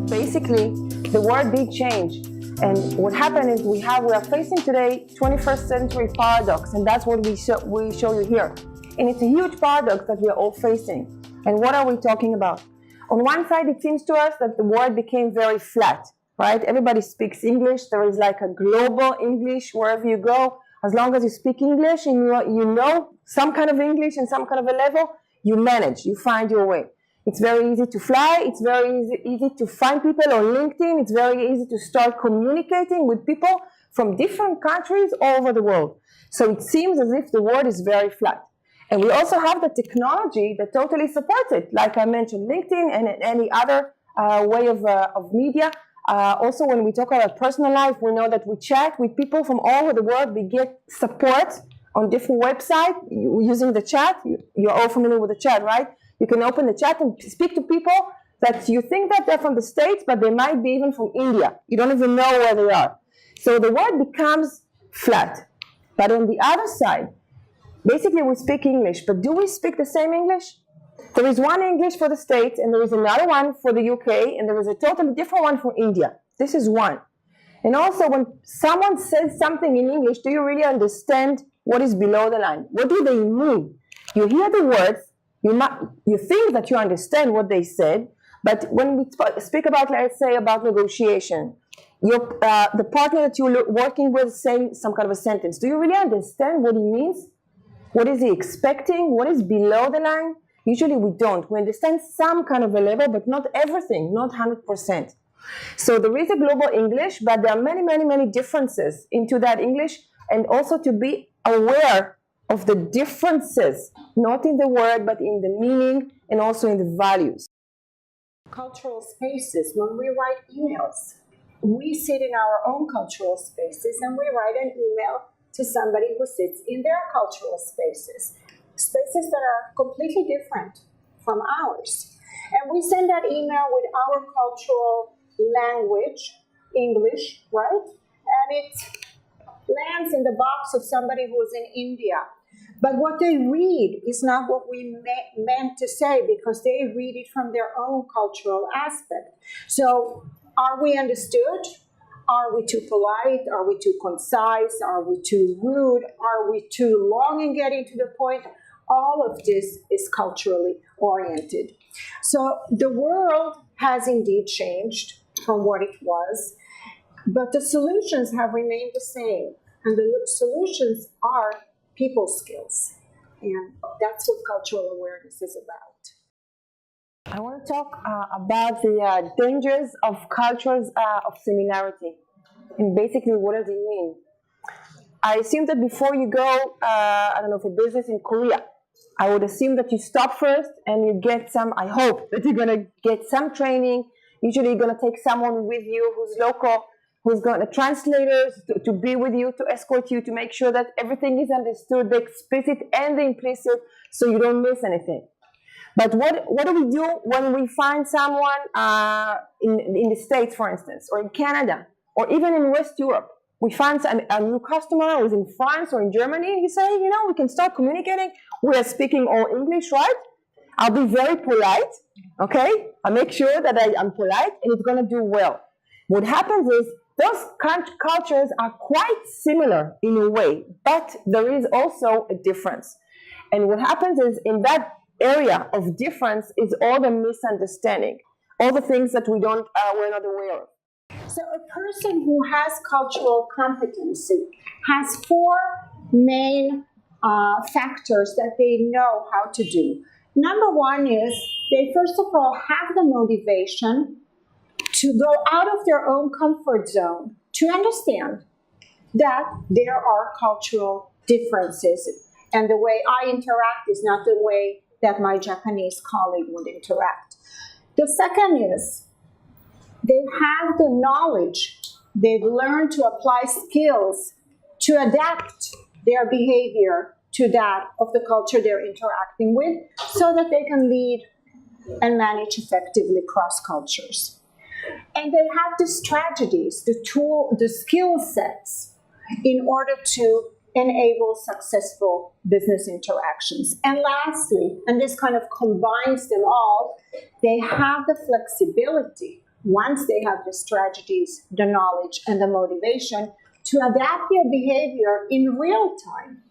Basically, the world did change. And what happened is we are facing today 21st century paradox, and that's what we show you here. And it's a huge paradox that we are all facing. And what are we talking about? On one side, it seems to us that the world became very flat, right? Everybody speaks English. There is like a global English wherever you go. As long as you speak English and you know some kind of English and some kind of a level, you manage, you find your way. It's very easy to fly. It's very easy to find people on LinkedIn. It's very easy to start communicating with people from different countries all over the world. So it seems as if the world is very flat. And we also have the technology that totally supports it. Like I mentioned, LinkedIn and any other way of media. Also, when we talk about personal life, we know that we chat with people from all over the world. We get support on different websites using the chat. You're all familiar with the chat, right? You can open the chat and speak to people that you think that they're from the States, but they might be even from India. You don't even know where they are. So the world becomes flat. But on the other side, basically we speak English, but do we speak the same English? There is one English for the States, and there is another one for the UK, and there is a totally different one for India. This is one. And also, when someone says something in English, do you really understand what is below the line? What do they mean? You hear the words, you think that you understand what they said, but when we speak about, let's say, about negotiation, the partner that you're working with is saying some kind of a sentence. Do you really understand what he means? What is he expecting? What is below the line? Usually we don't. We understand some kind of a level, but not everything, not 100%. So there is a global English, but there are many, many, many differences into that English, and also to be aware of the differences, not in the word, but in the meaning and also in the values. Cultural spaces, when we write emails, we sit in our own cultural spaces and we write an email to somebody who sits in their cultural spaces that are completely different from ours. And we send that email with our cultural language, English, right? And it lands in the box of somebody who is in India. But what they read is not what we meant to say, because they read it from their own cultural aspect. So are we understood? Are we too polite? Are we too concise? Are we too rude? Are we too long in getting to the point? All of this is culturally oriented. So the world has indeed changed from what it was, but the solutions have remained the same. And the solutions are people skills. And that's what cultural awareness is about. I want to talk about the dangers of cultures of similarity. And basically, what does it mean? I assume that before you go, for business in Korea, I would assume that you stop first and you get some, I hope that you're going to get some training. Usually you're going to take someone with you who's local, who's going to translators to be with you, to escort you, to make sure that everything is understood, the explicit and the implicit, so you don't miss anything. But what do we do when we find someone in the States, for instance, or in Canada, or even in West Europe? We find a new customer who's in France or in Germany, and you say, we can start communicating. We are speaking all English, right? I'll be very polite, okay? I'll make sure that I'm polite, and it's going to do well. What happens is those cultures are quite similar in a way, but there is also a difference. And what happens is in that area of difference is all the misunderstanding, all the things that we're not aware of. So a person who has cultural competency has four main factors that they know how to do. Number one is they first of all have the motivation to go out of their own comfort zone to understand that there are cultural differences, and the way I interact is not the way that my Japanese colleague would interact. The second is they have the knowledge, they've learned to apply skills to adapt their behavior to that of the culture they're interacting with, so that they can lead and manage effectively cross cultures. And they have the strategies, the skill sets in order to enable successful business interactions. And lastly, and this kind of combines them all, they have the flexibility, once they have the strategies, the knowledge, and the motivation, to adapt their behavior in real time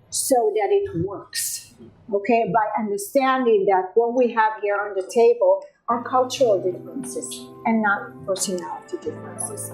so that it works. Okay, by understanding that what we have here on the table are cultural differences and not personality differences.